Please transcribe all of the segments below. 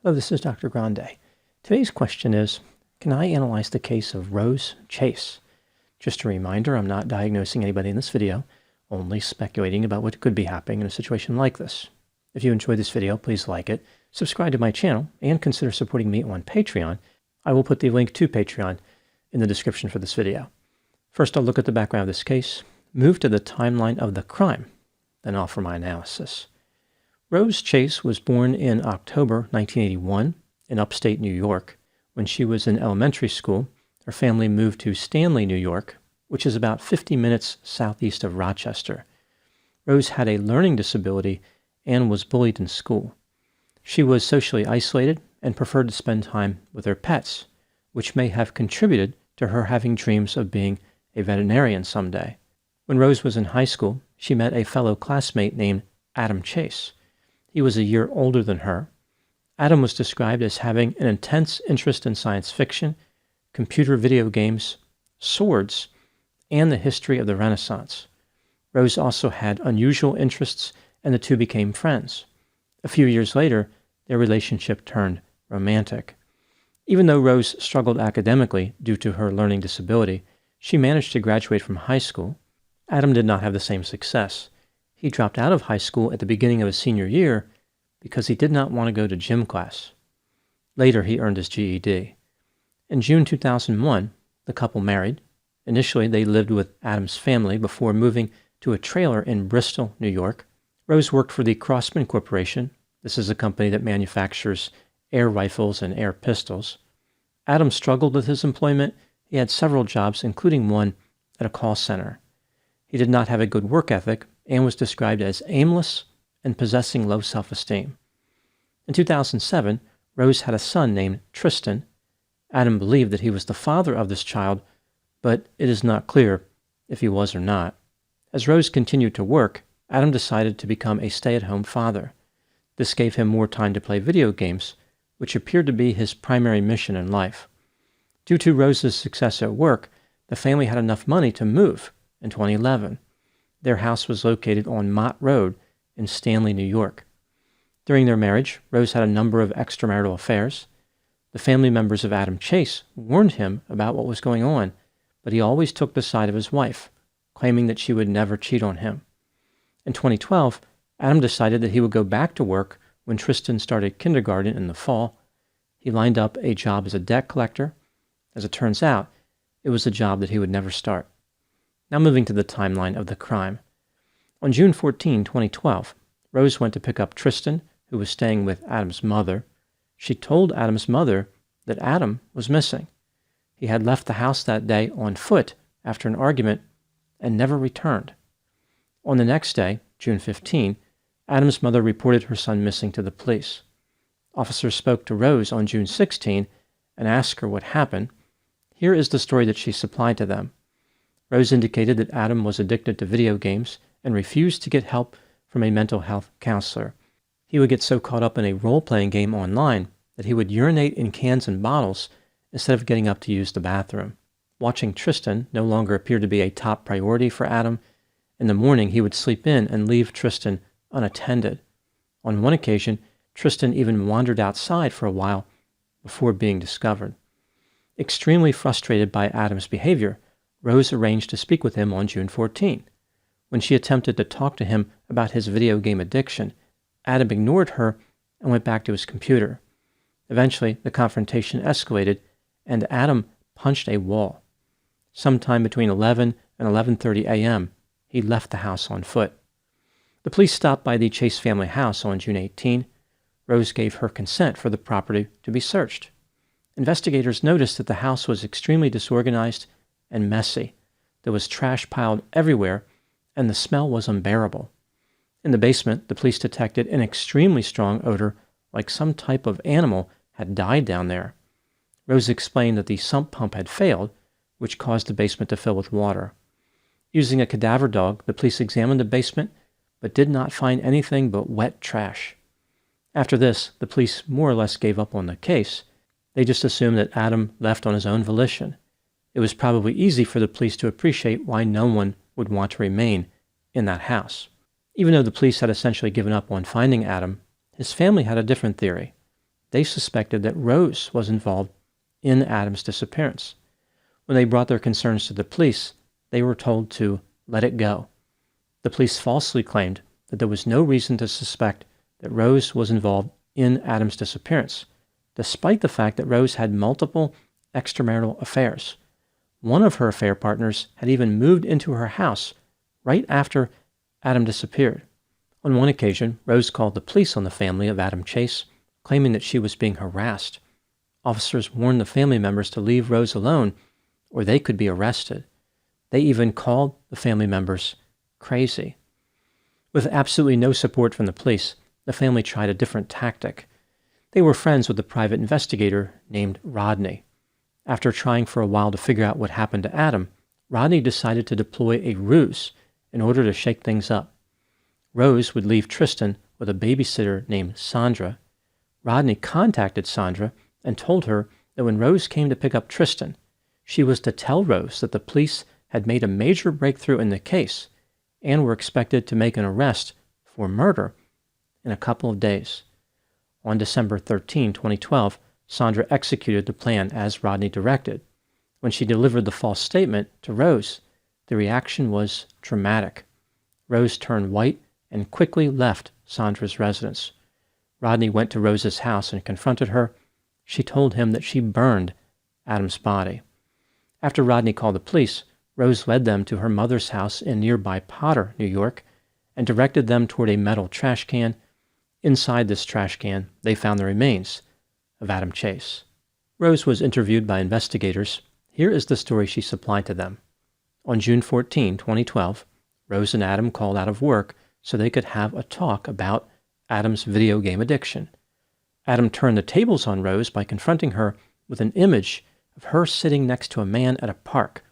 Hello, this is Dr. Grande. Today's question is, can I analyze the case of Rose Chase? Just a reminder, I'm not diagnosing anybody in this video, only speculating about what could be happening in a situation like this. If you enjoyed this video, please like it, subscribe to my channel, and consider supporting me on Patreon. I will put the link to Patreon in the description for this video. First, I'll look at the background of this case, move to the timeline of the crime, then offer my analysis. Rose Chase was born in October 1981 in upstate New York. When she was in elementary school, her family moved to Stanley, New York, which is about 50 minutes southeast of Rochester. Rose had a learning disability and was bullied in school. She was socially isolated and preferred to spend time with her pets, which may have contributed to her having dreams of being a veterinarian someday. When Rose was in high school, she met a fellow classmate named Adam Chase. He was a year older than her. Adam was described as having an intense interest in science fiction, computer video games, swords, and the history of the Renaissance. Rose also had unusual interests, and the two became friends. A few years later, their relationship turned romantic. Even though Rose struggled academically due to her learning disability, she managed to graduate from high school. Adam did not have the same success. He dropped out of high school at the beginning of his senior year because he did not want to go to gym class. Later, he earned his GED. In June 2001, the couple married. Initially, they lived with Adam's family before moving to a trailer in Bristol, New York. Rose worked for the Crossman Corporation. This is a company that manufactures air rifles and air pistols. Adam struggled with his employment. He had several jobs, including one at a call center. He did not have a good work ethic and was described as aimless and possessing low self-esteem. In 2007, Rose had a son named Tristan. Adam believed that he was the father of this child, but it is not clear if he was or not. As Rose continued to work, Adam decided to become a stay-at-home father. This gave him more time to play video games, which appeared to be his primary mission in life. Due to Rose's success at work, the family had enough money to move in 2011. Their house was located on Mott Road in Stanley, New York. During their marriage, Rose had a number of extramarital affairs. The family members of Adam Chase warned him about what was going on, but he always took the side of his wife, claiming that she would never cheat on him. In 2012, Adam decided that he would go back to work when Tristan started kindergarten in the fall. He lined up a job as a debt collector. As it turns out, it was a job that he would never start. Now moving to the timeline of the crime. On June 14, 2012, Rose went to pick up Tristan, who was staying with Adam's mother. She told Adam's mother that Adam was missing. He had left the house that day on foot after an argument and never returned. On the next day, June 15, Adam's mother reported her son missing to the police. Officers spoke to Rose on June 16 and asked her what happened. Here is the story that she supplied to them. Rose indicated that Adam was addicted to video games and refused to get help from a mental health counselor. He would get so caught up in a role-playing game online that he would urinate in cans and bottles instead of getting up to use the bathroom. Watching Tristan no longer appeared to be a top priority for Adam. In the morning, he would sleep in and leave Tristan unattended. On one occasion, Tristan even wandered outside for a while before being discovered. Extremely frustrated by Adam's behavior, Rose arranged to speak with him on June 14. When she attempted to talk to him about his video game addiction, Adam ignored her and went back to his computer. Eventually, the confrontation escalated, and Adam punched a wall. Sometime between 11 and 11:30 a.m., he left the house on foot. The police stopped by the Chase family house on June 18. Rose gave her consent for the property to be searched. Investigators noticed that the house was extremely disorganized and messy. There was trash piled everywhere, and the smell was unbearable. In the basement, the police detected an extremely strong odor, like some type of animal had died down there. Rose explained that the sump pump had failed, which caused the basement to fill with water. Using a cadaver dog, the police examined the basement, but did not find anything but wet trash. After this, the police more or less gave up on the case. They just assumed that Adam left on his own volition. It was probably easy for the police to appreciate why no one would want to remain in that house. Even though the police had essentially given up on finding Adam, his family had a different theory. they suspected that Rose was involved in Adam's disappearance. When they brought their concerns to the police, they were told to let it go. The police falsely claimed that there was no reason to suspect that Rose was involved in Adam's disappearance, despite the fact that Rose had multiple extramarital affairs. One of her affair partners had even moved into her house right after Adam disappeared. On one occasion, Rose called the police on the family of Adam Chase, claiming that she was being harassed. Officers warned the family members to leave Rose alone or they could be arrested. They even called the family members crazy. With absolutely no support from the police, the family tried a different tactic. They were friends with a private investigator named Rodney. After trying for a while to figure out what happened to Adam, Rodney decided to deploy a ruse in order to shake things up. Rose would leave Tristan with a babysitter named Sandra. Rodney contacted Sandra and told her that when Rose came to pick up Tristan, she was to tell Rose that the police had made a major breakthrough in the case and were expected to make an arrest for murder in a couple of days. On December 13, 2012, Sandra executed the plan as Rodney directed. When she delivered the false statement to Rose, the reaction was dramatic. Rose turned white and quickly left Sandra's residence. Rodney went to Rose's house and confronted her. She told him that she burned Adam's body. After Rodney called the police, Rose led them to her mother's house in nearby Potter, New York, and directed them toward a metal trash can. Inside this trash can, they found the remains of Adam Chase. Rose was interviewed by investigators. Here is the story she supplied to them. On June 14, 2012, Rose and Adam called out of work so they could have a talk about Adam's video game addiction. Adam turned the tables on Rose by confronting her with an image of her sitting next to a man at a park.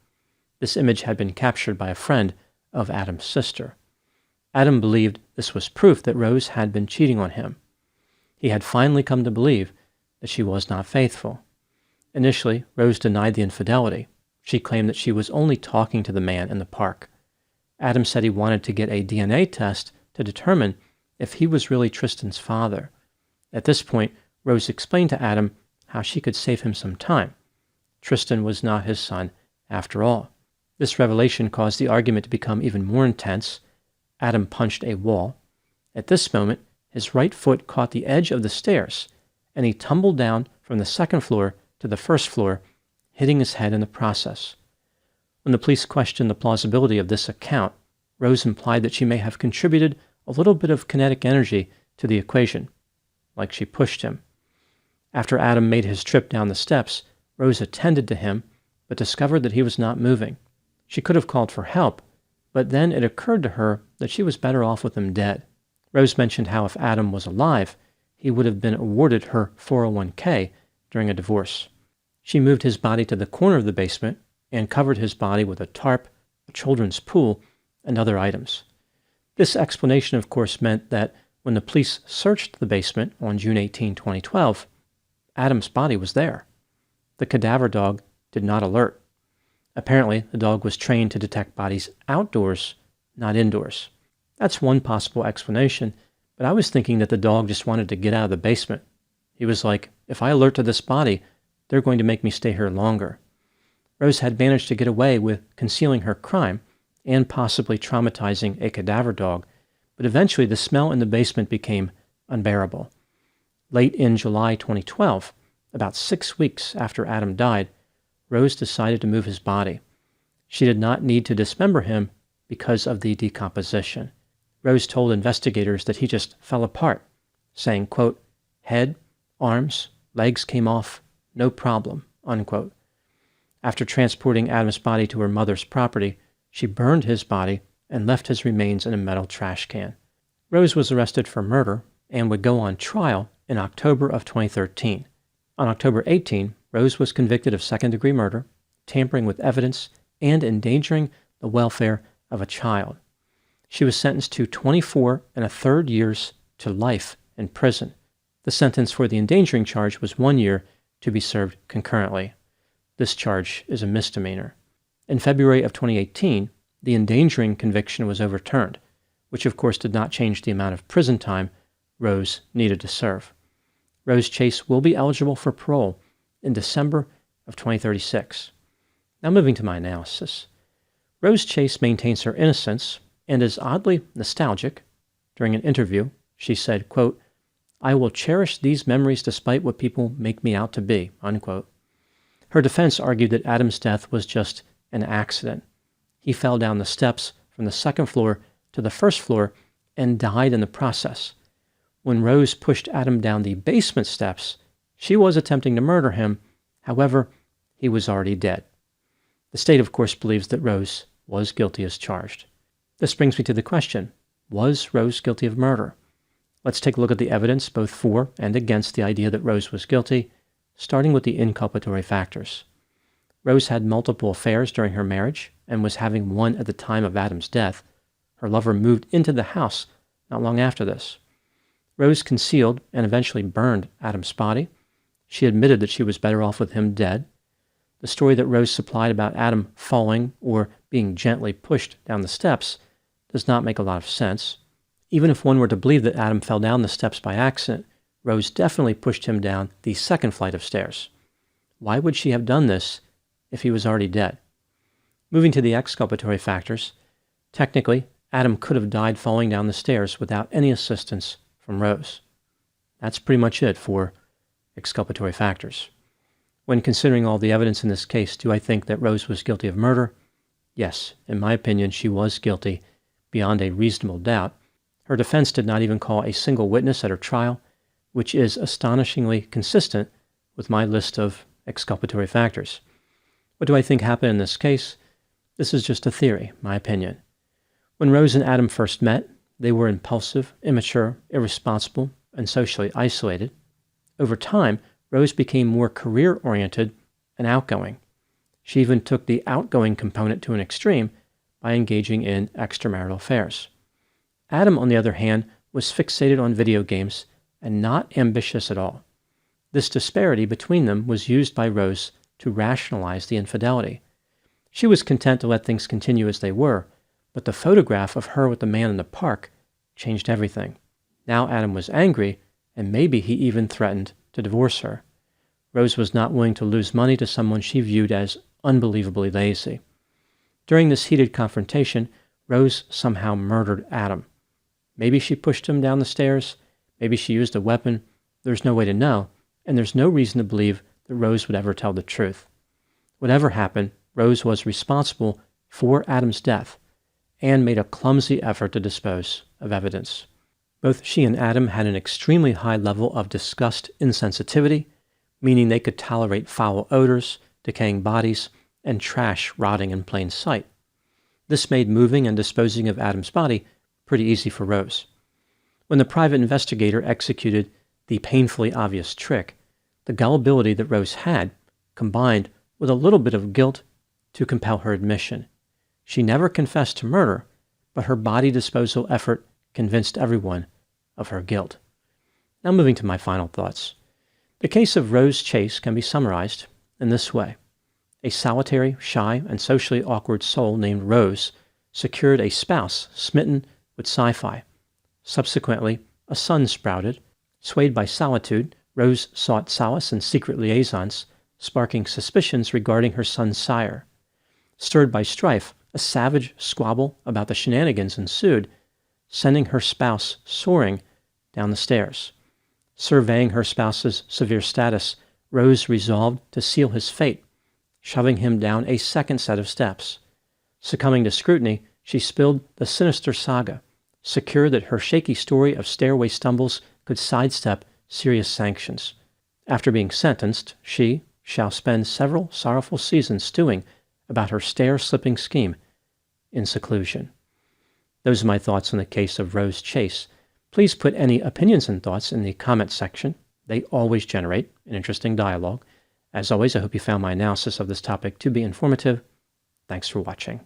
This image had been captured by a friend of Adam's sister. Adam believed this was proof that Rose had been cheating on him. He had finally come to believe that she was not faithful. Initially, Rose denied the infidelity. She claimed that she was only talking to the man in the park. Adam said he wanted to get a DNA test to determine if he was really Tristan's father. At this point, Rose explained to Adam how she could save him some time. Tristan was not his son after all. This revelation caused the argument to become even more intense. Adam punched a wall. At this moment, his right foot caught the edge of the stairs, and he tumbled down from the second floor to the first floor, hitting his head in the process. When the police questioned the plausibility of this account, Rose implied that she may have contributed a little bit of kinetic energy to the equation, like she pushed him. After Adam made his trip down the steps, Rose attended to him, but discovered that he was not moving. She could have called for help, but then it occurred to her that she was better off with him dead. Rose mentioned how if Adam was alive, he would have been awarded her 401k during a divorce. She moved his body to the corner of the basement and covered his body with a tarp, a children's pool, and other items. This explanation, of course, meant that when the police searched the basement on June 18, 2012, Adam's body was there. The cadaver dog did not alert. Apparently, the dog was trained to detect bodies outdoors, not indoors. That's one possible explanation, but I was thinking that the dog just wanted to get out of the basement. He was like, if I alert to this body, they're going to make me stay here longer. Rose had managed to get away with concealing her crime and possibly traumatizing a cadaver dog, but eventually the smell in the basement became unbearable. Late in July 2012, about 6 weeks after Adam died, Rose decided to move his body. She did not need to dismember him because of the decomposition. Rose told investigators that he just fell apart, saying, quote, head, arms, legs came off, no problem, unquote. After transporting Adam's body to her mother's property, she burned his body and left his remains in a metal trash can. Rose was arrested for murder and would go on trial in October of 2013. On October 18, Rose was convicted of second-degree murder, tampering with evidence, and endangering the welfare of a child. She was sentenced to 24 1/3 years to life in prison. The sentence for the endangering charge was 1 year to be served concurrently. This charge is a misdemeanor. In February of 2018, the endangering conviction was overturned, which of course did not change the amount of prison time Rose needed to serve. Rose Chase will be eligible for parole in December of 2036. Now moving to my analysis. Rose Chase maintains her innocence and is oddly nostalgic. During an interview, she said, quote, "I will cherish these memories despite what people make me out to be," unquote. Her defense argued that Adam's death was just an accident. He fell down the steps from the second floor to the first floor and died in the process. When Rose pushed Adam down the basement steps, she was attempting to murder him. However, he was already dead. The state, of course, believes that Rose was guilty as charged. This brings me to the question, was Rose guilty of murder? Let's take a look at the evidence both for and against the idea that Rose was guilty, starting with the inculpatory factors. Rose had multiple affairs during her marriage and was having one at the time of Adam's death. Her lover moved into the house not long after this. Rose concealed and eventually burned Adam's body. She admitted that she was better off with him dead. The story that Rose supplied about Adam falling or being gently pushed down the steps does not make a lot of sense. Even if one were to believe that Adam fell down the steps by accident, Rose definitely pushed him down the second flight of stairs. Why would she have done this if he was already dead? Moving to the exculpatory factors, technically, Adam could have died falling down the stairs without any assistance from Rose. That's pretty much it for exculpatory factors. When considering all the evidence in this case, do I think that Rose was guilty of murder? Yes, in my opinion, she was guilty beyond a reasonable doubt. Her defense did not even call a single witness at her trial, which is astonishingly consistent with my list of exculpatory factors. What do I think happened in this case? This is just a theory, my opinion. When Rose and Adam first met, they were impulsive, immature, irresponsible, and socially isolated. Over time, Rose became more career-oriented and outgoing. She even took the outgoing component to an extreme by engaging in extramarital affairs. Adam, on the other hand, was fixated on video games and not ambitious at all. This disparity between them was used by Rose to rationalize the infidelity. She was content to let things continue as they were, but the photograph of her with the man in the park changed everything. Now Adam was angry, and maybe he even threatened to divorce her. Rose was not willing to lose money to someone she viewed as unbelievably lazy. During this heated confrontation, Rose somehow murdered Adam. Maybe she pushed him down the stairs, maybe she used a weapon. There's no way to know, and there's no reason to believe that Rose would ever tell the truth. Whatever happened, Rose was responsible for Adam's death and made a clumsy effort to dispose of evidence. Both she and Adam had an extremely high level of disgust insensitivity, meaning they could tolerate foul odors, decaying bodies, and trash rotting in plain sight. This made moving and disposing of Adam's body pretty easy for Rose. When the private investigator executed the painfully obvious trick, the gullibility that Rose had combined with a little bit of guilt to compel her admission. She never confessed to murder, but her body disposal effort convinced everyone of her guilt. Now moving to my final thoughts. The case of Rose Chase can be summarized in this way. A solitary, shy, and socially awkward soul named Rose secured a spouse smitten with sci-fi. Subsequently, a son sprouted. Swayed by solitude, Rose sought solace in secret liaisons, sparking suspicions regarding her son's sire. Stirred by strife, a savage squabble about the shenanigans ensued, sending her spouse soaring down the stairs. Surveying her spouse's severe status, Rose resolved to seal his fate, shoving him down a second set of steps. Succumbing to scrutiny, she spilled the sinister saga, secure that her shaky story of stairway stumbles could sidestep serious sanctions. After being sentenced, she shall spend several sorrowful seasons stewing about her stair-slipping scheme in seclusion. Those are my thoughts on the case of Rose Chase. Please put any opinions and thoughts in the comment section. They always generate an interesting dialogue. As always, I hope you found my analysis of this topic to be informative. Thanks for watching.